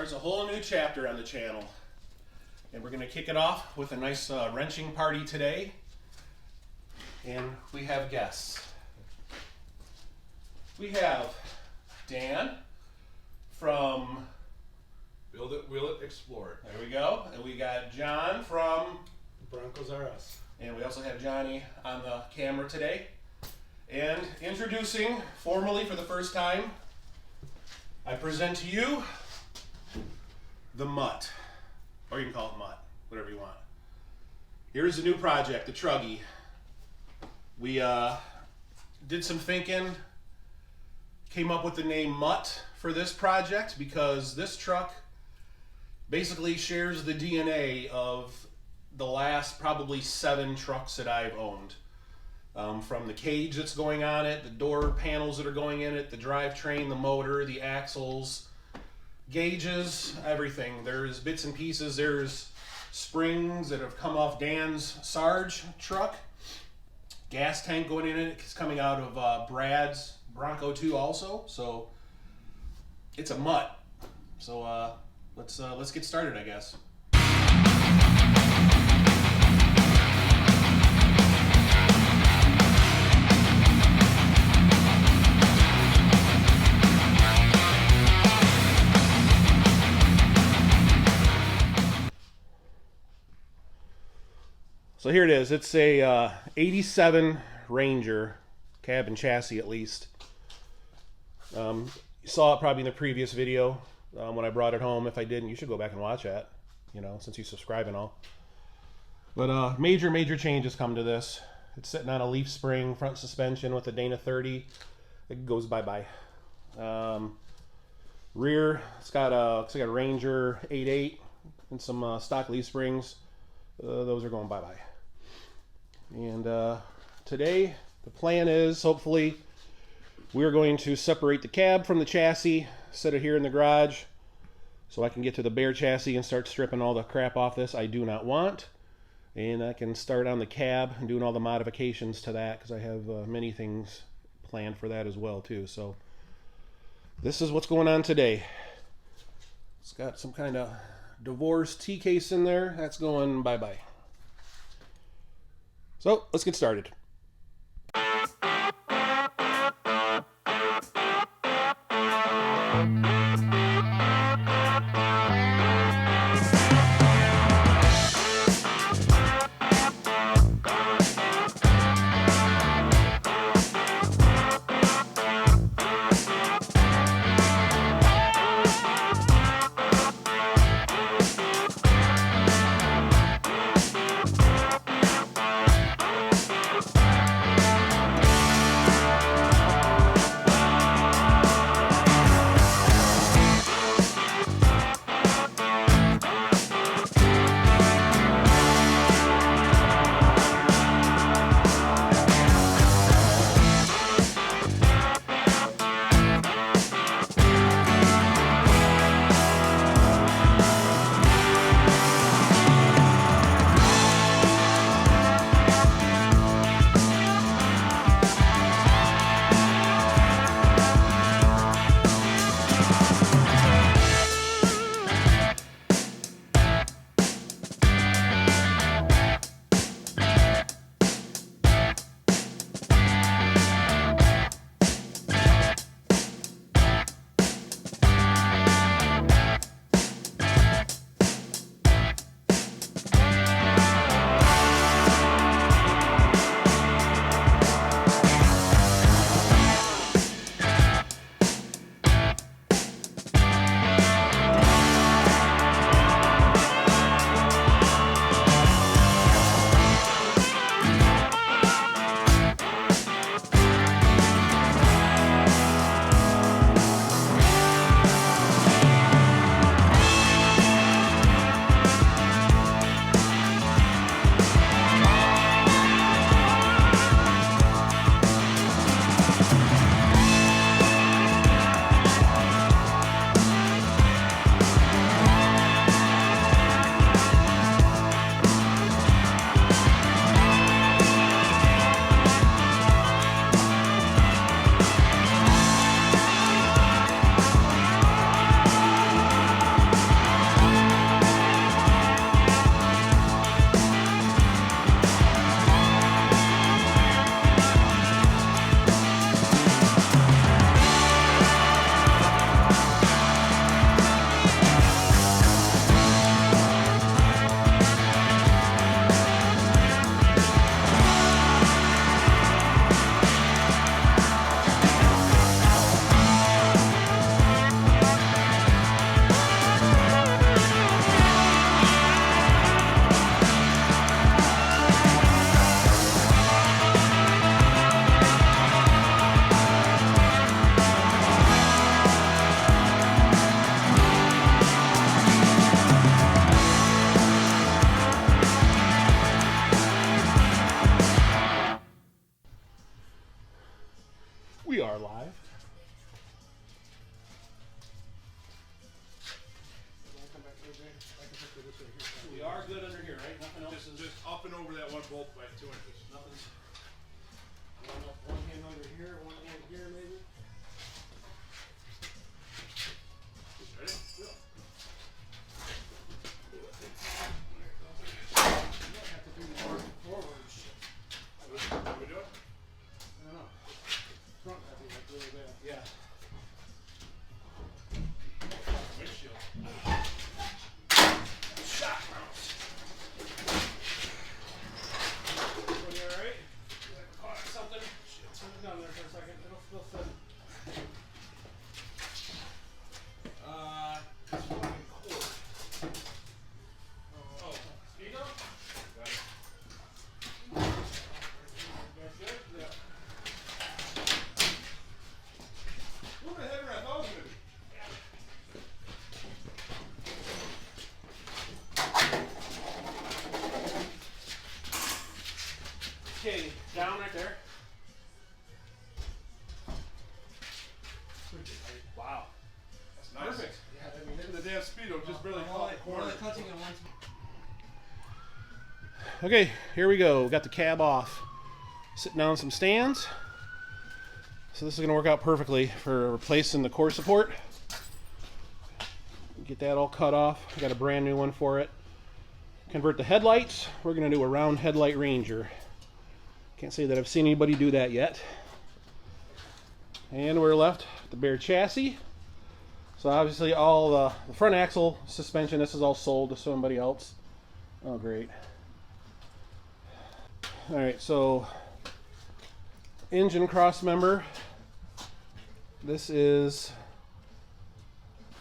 starts a whole new chapter on the channel. And we're going to kick it off with a nice wrenching party today. And we have guests. We have Dan from Build It, Wheel It, Explore It. There we go. And we got John from Broncos R Us. And we also have Johnny on the camera today. And introducing, formally for the first time, I present to you the Mutt. Or you can call it Mutt, whatever you want. Here's the new project, the Truggy. We did some thinking, came up with the name Mutt for this project because this truck basically shares the DNA of the last probably 7 trucks that I've owned. From the cage that's going on it, the door panels that are going in it, the drivetrain, the motor, the axles, gauges, everything. There's bits and pieces. There's springs that have come off Dan's Sarge truck. Gas tank going in it. It's coming out of Brad's Bronco 2 also. So it's a Mutt. So let's get started, I guess. So here it is. It's a 87 Ranger, cab and chassis at least. You saw it probably in the previous video when I brought it home. If I didn't, you should go back and watch that, you know, since you subscribe and all. But major changes come to this. It's sitting on a leaf spring front suspension with a Dana 30. It goes bye-bye. Rear, it's got a Ranger 8.8 and some stock leaf springs. Those are going bye-bye. And today the plan is, hopefully, we're going to separate the cab from the chassis, set it here in the garage so I can get to the bare chassis and start stripping all the crap off this I do not want. And I can start on the cab and doing all the modifications to that because I have many things planned for that as well too. So this is what's going on today. It's got some kind of divorce T-case in there. That's going bye-bye. So let's get started. This is just up and over that one bolt by 2 inches. Nothing's one hand under here, one hand here maybe. Ready? Yeah. Have to do more forward shit. What we doing? I don't know. Front I think like really bad. Yeah. Windshield. Shot rounds. Everybody alright? Caught something? Shit, turn it down there for a second. It'll fit. It's fucking cord. Oh, speedo? Got it. That's good? Yeah. Ooh, the header I thought was gonna be. Okay, down right there. Wow. That's nice. Perfect. Yeah, I mean, The damn speedo just barely caught the corner. touching it once. okay, here we go. Got the cab off. Sitting down some stands. So this is going to work out perfectly for replacing the core support. Get that all cut off. I got a brand new one for it. Convert the headlights. We're going to do a round headlight Ranger. Can't say that I've seen anybody do that yet. And we're left with the bare chassis. So obviously all the front axle suspension, this is all sold to somebody else. Oh great. Alright, so engine cross member. This is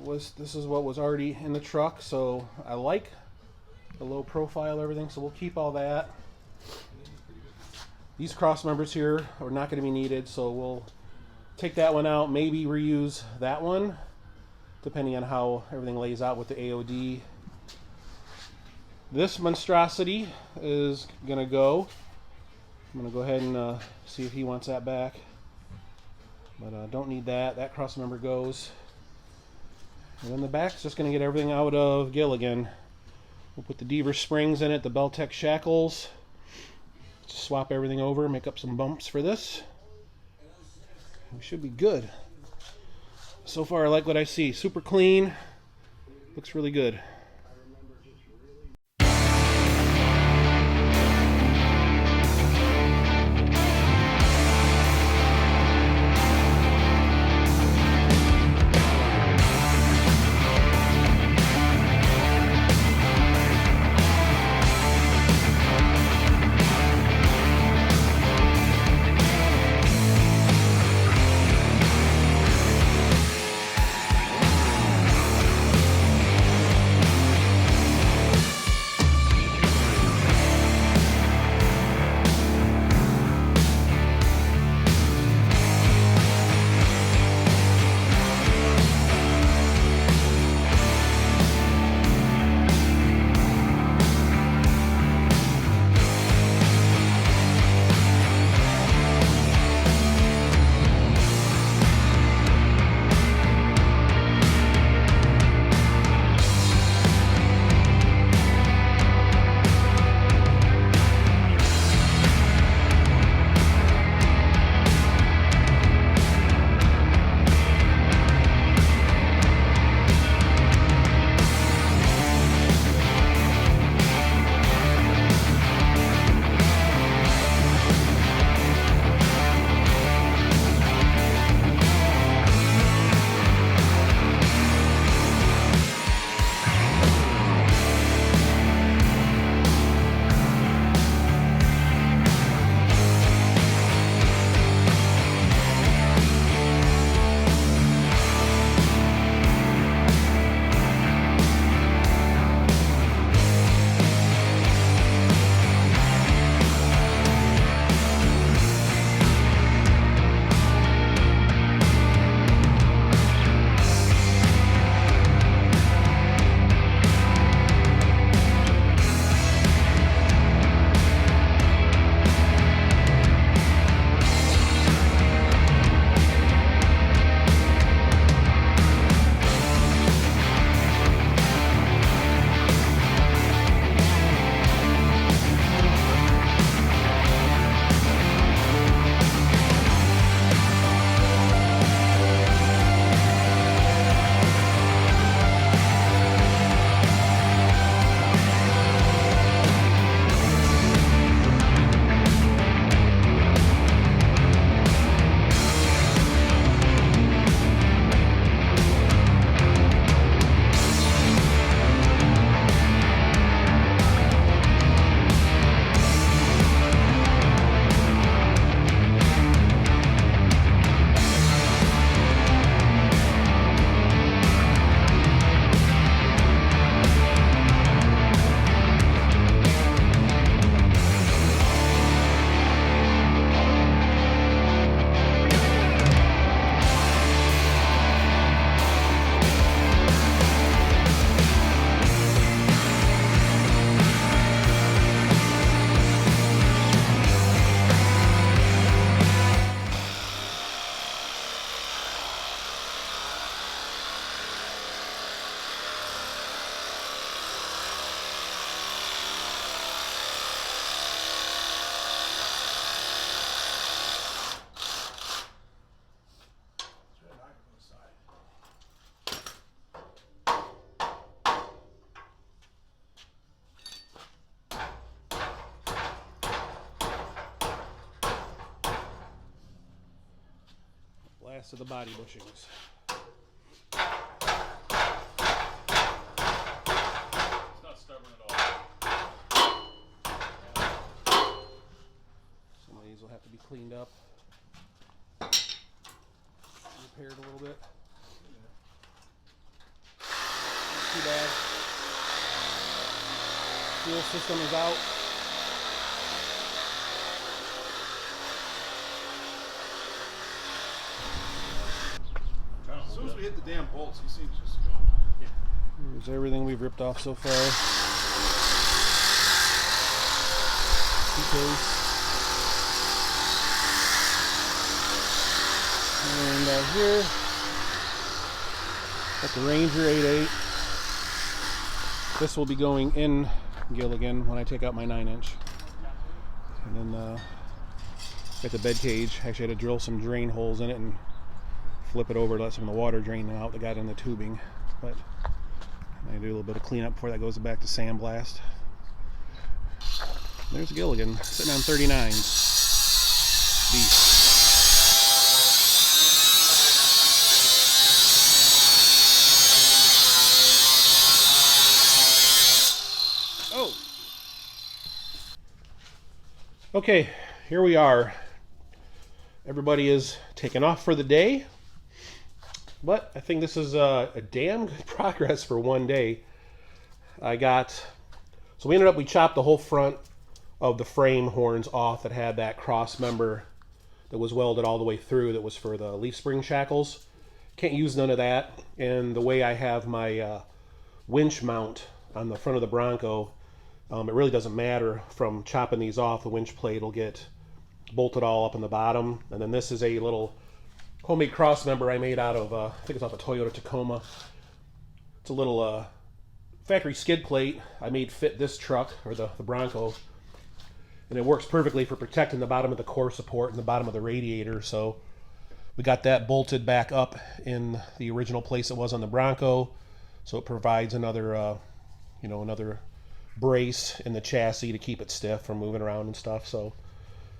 what was already in the truck, so I like the low profile, everything, so we'll keep all that. These cross members here are not going to be needed, so we'll take that one out, maybe reuse that one, depending on how everything lays out with the AOD. This monstrosity is going to go. I'm going to go ahead and see if he wants that back. But don't need that. That cross member goes. And then the back's just going to get everything out of Gilligan. We'll put the Deaver springs in it, the Beltec shackles. Just swap everything over, make up some bumps for this. We should be good. So far I like what I see. Super clean. Looks really good. last of the body bushings. It's not stubborn at all. Some of these will have to be cleaned up, repaired a little bit. Not too bad. Fuel system is out. As soon as we hit the damn bolts, he seems just to go. Here's everything we've ripped off so far. And here, got the Ranger 88. This will be going in Gilligan when I take out my 9-inch. And then got the bed cage. Actually, I had to drill some drain holes in it and flip it over to let some of the water drain out that got in the tubing. But I do a little bit of cleanup before that goes back to sandblast. There's Gilligan sitting on 39s. Beast. Oh. Okay, here we are. Everybody is taken off for the day. But I think this is a damn good progress for one day. We chopped the whole front of the frame horns off that had that cross member that was welded all the way through that was for the leaf spring shackles. Can't use none of that. And the way I have my winch mount on the front of the Bronco, it really doesn't matter. From chopping these off, the winch plate will get bolted all up in the bottom. And then this is a little homemade cross member I made out of, I think it's off a Toyota Tacoma. It's a little factory skid plate I made fit this truck, or the Bronco. And it works perfectly for protecting the bottom of the core support and the bottom of the radiator. So we got that bolted back up in the original place it was on the Bronco. So it provides another, another brace in the chassis to keep it stiff from moving around and stuff. So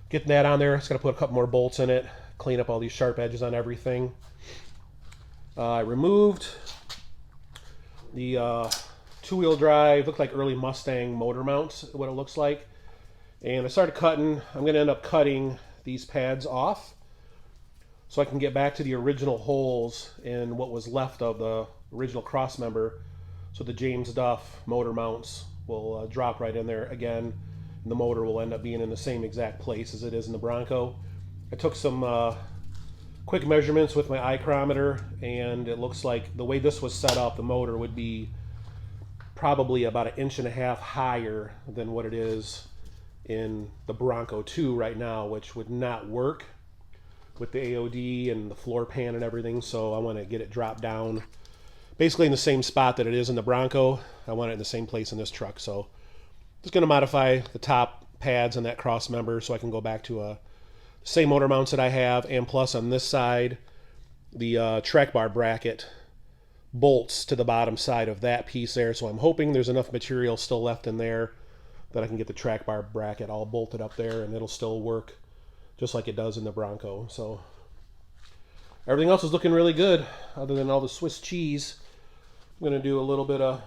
getting that on there, it's going to put a couple more bolts in it, clean up all these sharp edges on everything. I removed the two-wheel drive, looked like early Mustang motor mounts, what it looks like. And I started cutting. I'm going to end up cutting these pads off so I can get back to the original holes in what was left of the original cross member. So the James Duff motor mounts will drop right in there again. And the motor will end up being in the same exact place as it is in the Bronco. I took some quick measurements with my ichrometer, and it looks like the way this was set up, the motor would be probably about 1.5 inches higher than what it is in the Bronco 2 right now, which would not work with the AOD and the floor pan and everything. So I want to get it dropped down basically in the same spot that it is in the Bronco. I want it in the same place in this truck. So just going to modify the top pads on that cross member so I can go back to the same motor mounts that I have, and plus on this side the track bar bracket bolts to the bottom side of that piece there. So I'm hoping there's enough material still left in there that I can get the track bar bracket all bolted up there and it'll still work just like it does in the Bronco. So everything else is looking really good other than all the Swiss cheese. I'm going to do a little bit of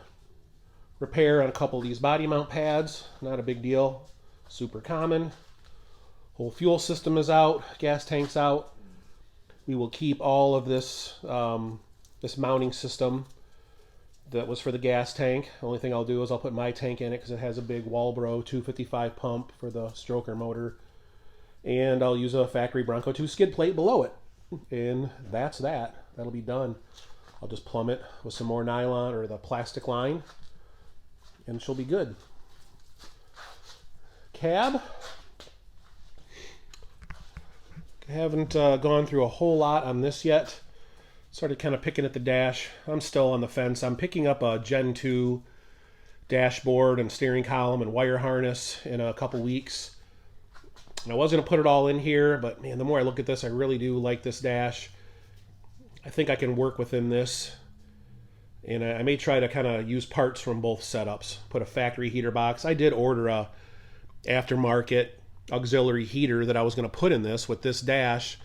repair on a couple of these body mount pads. Not a big deal. Super common. Whole fuel system is out. Gas tank's out. We will keep all of this this mounting system that was for the gas tank. The only thing I'll do is I'll put my tank in it because it has a big Walbro 255 pump for the stroker motor. And I'll use a factory Bronco 2 skid plate below it. And that's that. That'll be done. I'll just plumb it with some more nylon or the plastic line, and she'll be good. Cab. I haven't gone through a whole lot on this yet. Started kind of picking at the dash. I'm still on the fence. I'm picking up a Gen 2 dashboard and steering column and wire harness in a couple weeks. And I was going to put it all in here, but man, the more I look at this, I really do like this dash. I think I can work within this. And I may try to kind of use parts from both setups. Put a factory heater box. I did order a aftermarket auxiliary heater that I was going to put in this with this dash.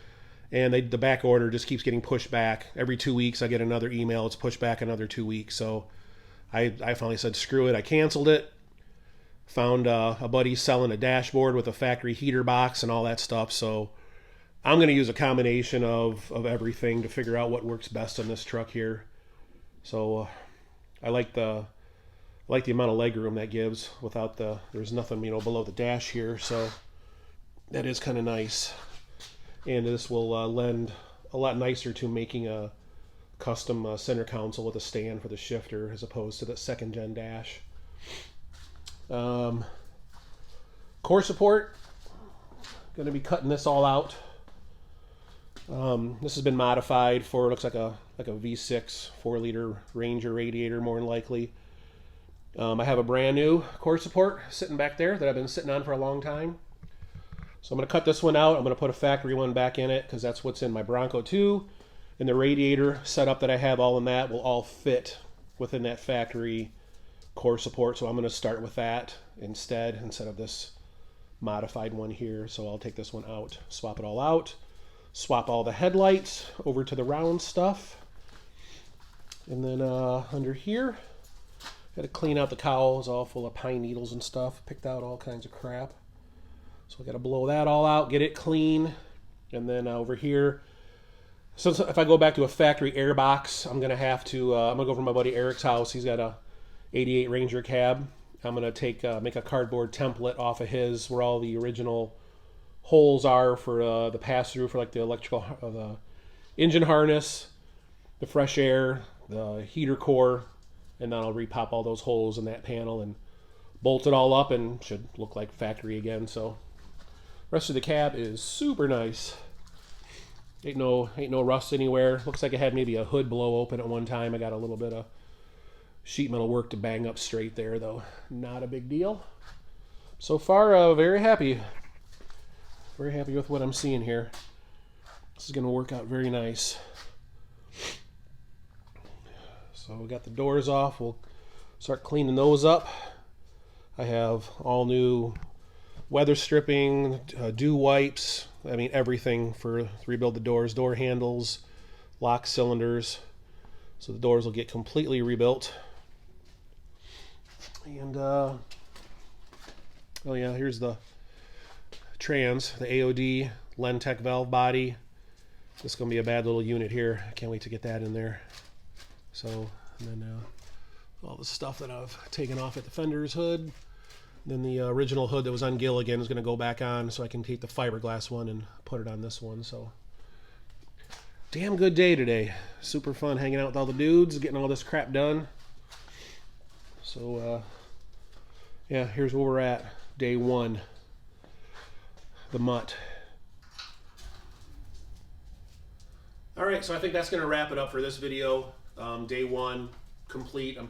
and the back order just keeps getting pushed back. Every 2 weeks I get another email, it's pushed back another 2 weeks. So I finally said screw it, I canceled it. Found a buddy selling a dashboard with a factory heater box and all that stuff. So I'm going to use a combination of everything to figure out what works best on this truck here. So I like the amount of leg room that gives without there's nothing, you know, below the dash here. So that is kind of nice. And this will lend a lot nicer to making a custom center console with a stand for the shifter as opposed to the second gen dash. Core support, going to be cutting this all out. This has been modified for, looks like a V6 4-liter Ranger radiator more than likely. I have a brand new core support sitting back there that I've been sitting on for a long time. So I'm going to cut this one out. I'm going to put a factory one back in it because that's what's in my Bronco 2. And the radiator setup that I have all in that will all fit within that factory core support. So I'm going to start with that instead of this modified one here. So I'll take this one out, swap it all out, swap all the headlights over to the round stuff. And then under here, got to clean out the cowl. It's all full of pine needles and stuff. Picked out all kinds of crap. So I got to blow that all out, get it clean. And then over here, so if I go back to a factory air box, I'm going to have to, I'm going to go over to my buddy Eric's house. He's got a 88 Ranger cab. I'm going to make a cardboard template off of his where all the original holes are for the pass-through for like the electrical, the engine harness, the fresh air, the heater core, and then I'll repop all those holes in that panel and bolt it all up and should look like factory again. So rest of the cab is super nice. Ain't no rust anywhere. Looks like it had maybe a hood blow open at one time. I got a little bit of sheet metal work to bang up straight there though. Not a big deal. So far, very happy. Very happy with what I'm seeing here. This is going to work out very nice. So we got the doors off. We'll start cleaning those up. I have all new weather stripping, dew wipes. I mean everything to rebuild the doors, door handles, lock cylinders. So the doors will get completely rebuilt. And oh yeah, here's the trans, the AOD Lentec valve body. This is going to be a bad little unit here. I can't wait to get that in there. So, and then all the stuff that I've taken off at the fender's hood. Then the original hood that was on Gilligan is going to go back on so I can take the fiberglass one and put it on this one. So, damn good day today. Super fun hanging out with all the dudes, getting all this crap done. So, yeah, here's where we're at. Day one. The Mutt. Alright, so I think that's going to wrap it up for this video. Day one complete. I'm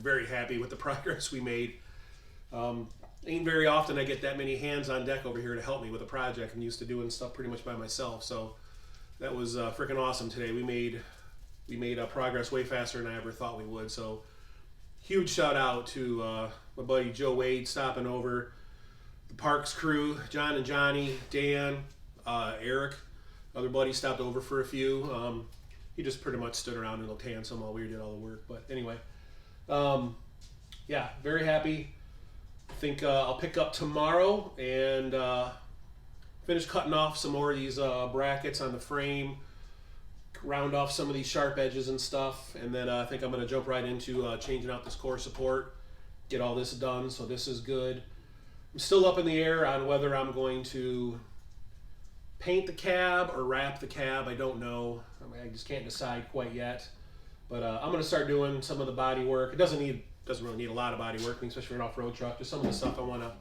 very happy with the progress we made. Ain't very often I get that many hands on deck over here to help me with a project. I'm used to doing stuff pretty much by myself, so that was freaking awesome today. We made progress way faster than I ever thought we would. So huge shout out to my buddy Joe Wade stopping over, the Parks crew, John and Johnny, Dan, Eric, other buddy stopped over for a few. He just pretty much stood around and looked handsome while we did all the work. But anyway, yeah, very happy. I think I'll pick up tomorrow and finish cutting off some more of these brackets on the frame, round off some of these sharp edges and stuff, and then I think I'm going to jump right into changing out this core support, get all this done, so this is good. I'm still up in the air on whether I'm going to paint the cab or wrap the cab. I don't know. I just can't decide quite yet. But I'm going to start doing some of the body work. It doesn't really need a lot of body work, especially for an off-road truck. Just some of the stuff I want to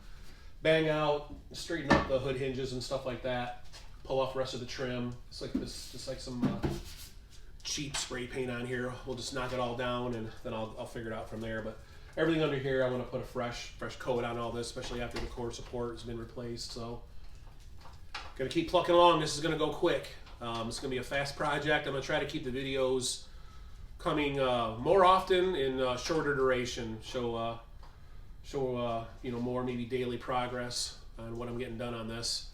bang out, straighten up the hood hinges and stuff like that. Pull off the rest of the trim. It's like this, just like some cheap spray paint on here. We'll just knock it all down and then I'll figure it out from there. But everything under here, I want to put a fresh coat on all this, especially after the core support has been replaced. So, gonna keep plucking along. This is gonna go quick. It's gonna be a fast project. I'm gonna try to keep the videos coming more often in shorter duration. Show more maybe daily progress on what I'm getting done on this.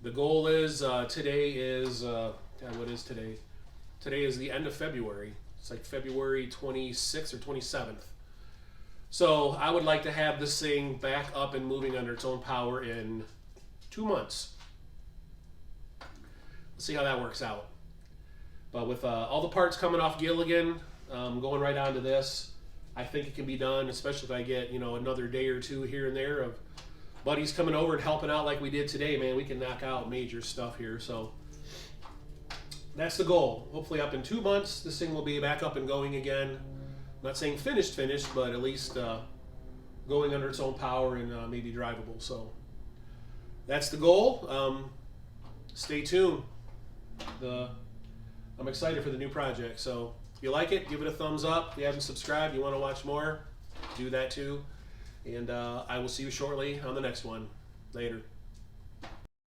The goal is today is God, what is today? Today is the end of February. It's like February 26th or 27th. So I would like to have this thing back up and moving under its own power in 2 months. Let's see how that works out. But with all the parts coming off Gilligan, going right onto this, I think it can be done, especially if I get, you know, another day or two here and there of buddies coming over and helping out like we did today. Man, we can knock out major stuff here. So that's the goal. Hopefully up in 2 months, this thing will be back up and going again. I'm not saying finished, but at least going under its own power and maybe drivable. So that's the goal. Stay tuned. I'm excited for the new project. So if you like it, give it a thumbs up. If you haven't subscribed, you want to watch more, do that too. And I will see you shortly on the next one. Later.